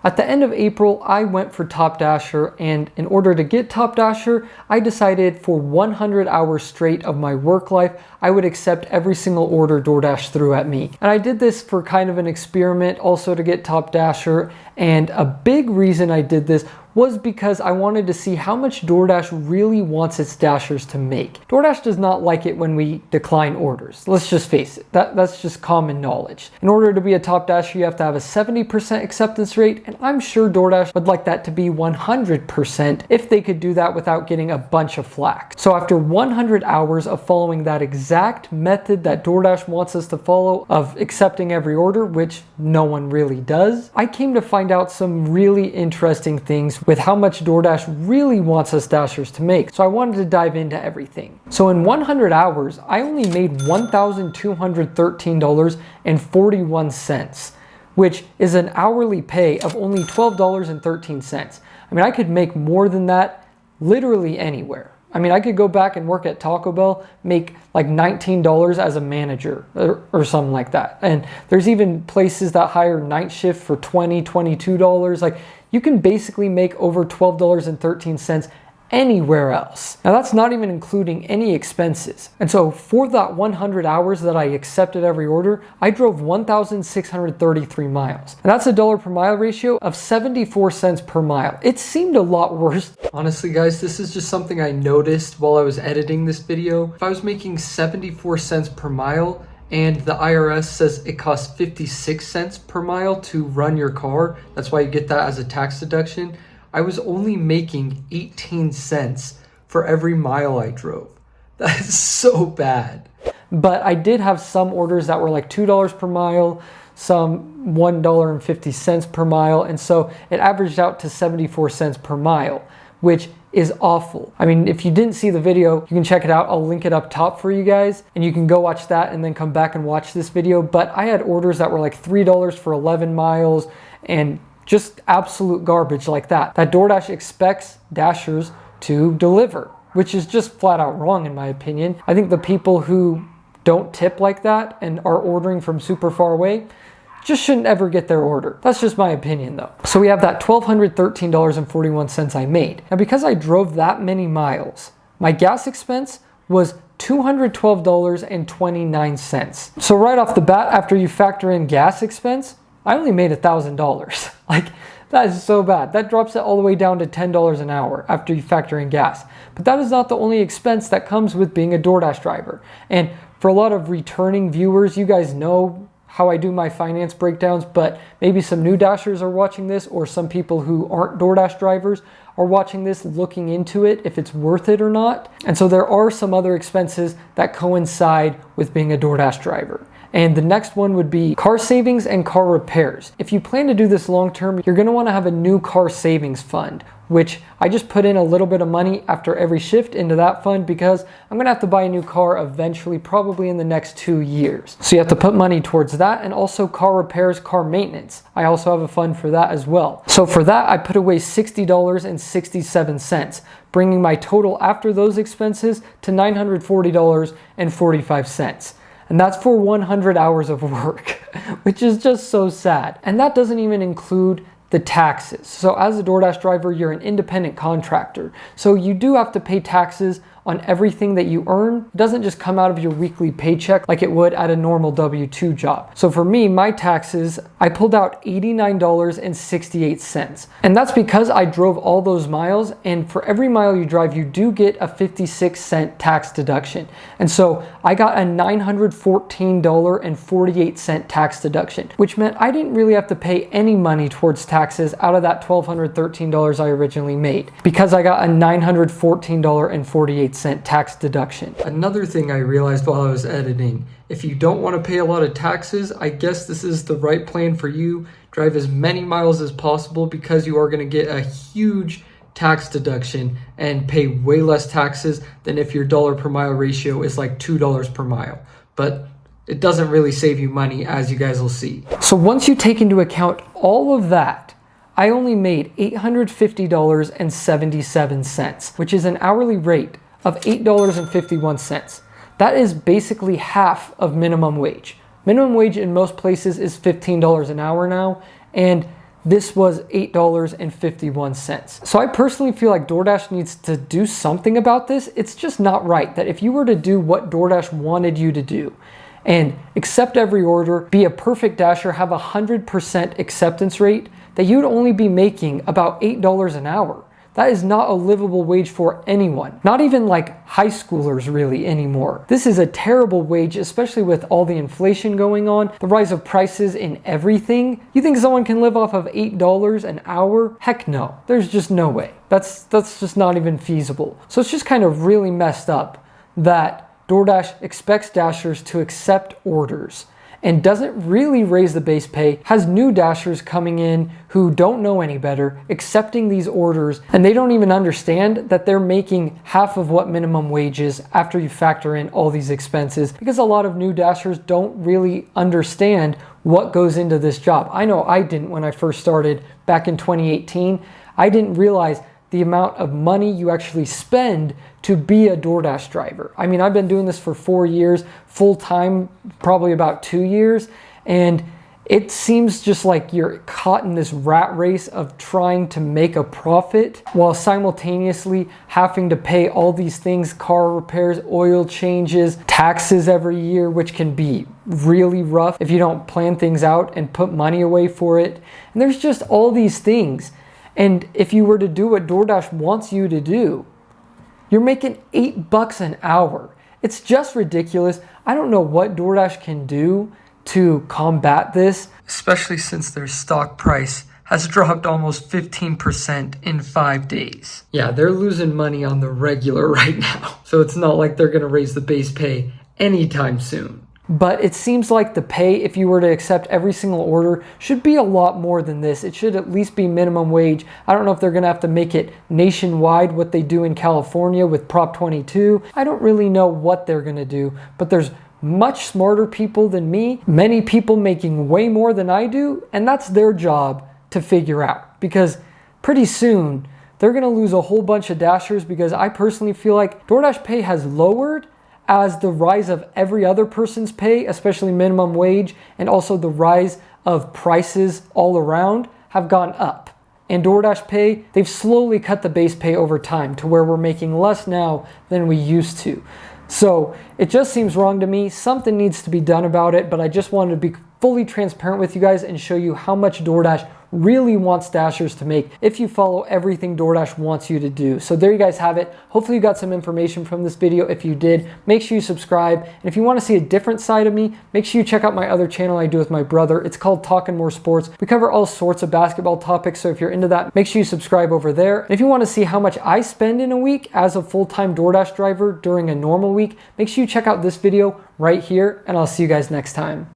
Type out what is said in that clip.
At the end of April, I went for Top Dasher, and in order to get Top Dasher, I decided for 100 hours straight of my work life, I would accept every single order DoorDash threw at me. And I did this for kind of an experiment also to get Top Dasher, and a big reason I did this was because I wanted to see how much DoorDash really wants its Dashers to make. DoorDash does not like it when we decline orders. Let's just face it, that's just common knowledge. In order to be a Top Dasher, you have to have a 70% acceptance rate, and I'm sure DoorDash would like that to be 100% if they could do that without getting a bunch of flack. So after 100 hours of following that exact method that DoorDash wants us to follow of accepting every order, which no one really does, I came to find out some really interesting things with how much DoorDash really wants us Dashers to make. So I wanted to dive into everything. So in 100 hours, I only made $1,213.41, which is an hourly pay of only $12.13. I mean, I could make more than that literally anywhere. I mean, I could go back and work at Taco Bell, make like $19 as a manager or something like that. And there's even places that hire night shift for $20, $22. Like, you can basically make over $12.13 anywhere else. Now that's not even including any expenses. And so for that 100 hours that I accepted every order, I drove 1,633 miles. And that's a dollar per mile ratio of 74 cents per mile. It seemed a lot worse. Honestly guys, this is just something I noticed while I was editing this video. If I was making 74 cents per mile and the IRS says it costs 56 cents per mile to run your car, that's why you get that as a tax deduction, I was only making 18 cents for every mile I drove. That is so bad. But I did have some orders that were like $2 per mile, some $1.50 per mile, and so it averaged out to 74 cents per mile, which is awful. I mean, if you didn't see the video, you can check it out. I'll link it up top for you guys, and you can go watch that and then come back and watch this video. But I had orders that were like $3 for 11 miles and just absolute garbage like that DoorDash expects Dashers to deliver, which is just flat out wrong in my opinion. I think the people who don't tip like that and are ordering from super far away just shouldn't ever get their order. That's just my opinion though. So we have that $1,213.41 I made. Now because I drove that many miles, my gas expense was $212.29. So right off the bat, after you factor in gas expense, I only made $1,000. Like, that is so bad. That drops it all the way down to $10 an hour after you factor in gas. But that is not the only expense that comes with being a DoorDash driver. And for a lot of returning viewers, you guys know how I do my finance breakdowns, but maybe some new Dashers are watching this, or some people who aren't DoorDash drivers are watching this looking into it, if it's worth it or not. And so there are some other expenses that coincide with being a DoorDash driver. And the next one would be car savings and car repairs. If you plan to do this long term, you're gonna wanna have a new car savings fund, which I just put in a little bit of money after every shift into that fund because I'm gonna have to buy a new car eventually, probably in the next 2 years. So you have to put money towards that, and also car repairs, car maintenance. I also have a fund for that as well. So for that, I put away $60.67, bringing my total after those expenses to $940.45. And that's for 100 hours of work, which is just so sad. And that doesn't even include the taxes. So as a DoorDash driver, you're an independent contractor. So you do have to pay taxes on everything that you earn. It doesn't just come out of your weekly paycheck like it would at a normal W-2 job. So for me, my taxes, I pulled out $89.68. And that's because I drove all those miles, and for every mile you drive, you do get a 56-cent tax deduction. And so I got a $914.48 tax deduction, which meant I didn't really have to pay any money towards taxes out of that $1,213 I originally made, because I got a $914.48 tax deduction. Another thing I realized while I was editing, if you don't want to pay a lot of taxes, I guess this is the right plan for you. Drive as many miles as possible because you are going to get a huge tax deduction and pay way less taxes than if your dollar per mile ratio is like $2 per mile. But it doesn't really save you money, as you guys will see. So once you take into account all of that, I only made $850.77, which is an hourly rate of $8.51. That is basically half of minimum wage. Minimum wage in most places is $15 an hour now, and this was $8.51. So I personally feel like DoorDash needs to do something about this. It's just not right that if you were to do what DoorDash wanted you to do and accept every order, be a perfect dasher, have 100% acceptance rate, that you'd only be making about $8 an hour. That is not a livable wage for anyone, not even like high schoolers really anymore. This is a terrible wage, especially with all the inflation going on, the rise of prices in everything. You think someone can live off of $8 an hour? Heck no, there's just no way. That's just not even feasible. So it's just kind of really messed up that DoorDash expects dashers to accept orders and doesn't really raise the base pay, has new dashers coming in who don't know any better, accepting these orders, and they don't even understand that they're making half of what minimum wage is after you factor in all these expenses, because a lot of new dashers don't really understand what goes into this job. I know I didn't when I first started back in 2018. I didn't realize the amount of money you actually spend to be a DoorDash driver. I mean, I've been doing this for 4 years, full time, probably about 2 years, and it seems just like you're caught in this rat race of trying to make a profit while simultaneously having to pay all these things, car repairs, oil changes, taxes every year, which can be really rough if you don't plan things out and put money away for it. And there's just all these things. And if you were to do what DoorDash wants you to do, you're making $8 an hour. It's just ridiculous. I don't know what DoorDash can do to combat this, especially since their stock price has dropped almost 15% in 5 days. Yeah, they're losing money on the regular right now. So it's not like they're gonna raise the base pay anytime soon. But it seems like the pay, if you were to accept every single order, should be a lot more than this. It should at least be minimum wage. I don't know if they're gonna have to make it nationwide, what they do in California with Prop 22. I don't really know what they're gonna do, but there's much smarter people than me, many people making way more than I do, and that's their job to figure out. Because pretty soon, they're gonna lose a whole bunch of dashers, because I personally feel like DoorDash pay has lowered as the rise of every other person's pay, especially minimum wage, and also the rise of prices all around have gone up. And DoorDash pay, they've slowly cut the base pay over time to where we're making less now than we used to. So it just seems wrong to me. Something needs to be done about it, but I just wanted to be fully transparent with you guys and show you how much DoorDash really wants dashers to make if you follow everything DoorDash wants you to do. So there you guys have it. Hopefully you got some information from this video. If you did, make sure you subscribe. And if you want to see a different side of me, make sure you check out my other channel I do with my brother. It's called Talkin' More Sports. We cover all sorts of basketball topics, so if you're into that, make sure you subscribe over there. And if you want to see how much I spend in a week as a full-time DoorDash driver during a normal week, make sure you check out this video right here, and I'll see you guys next time.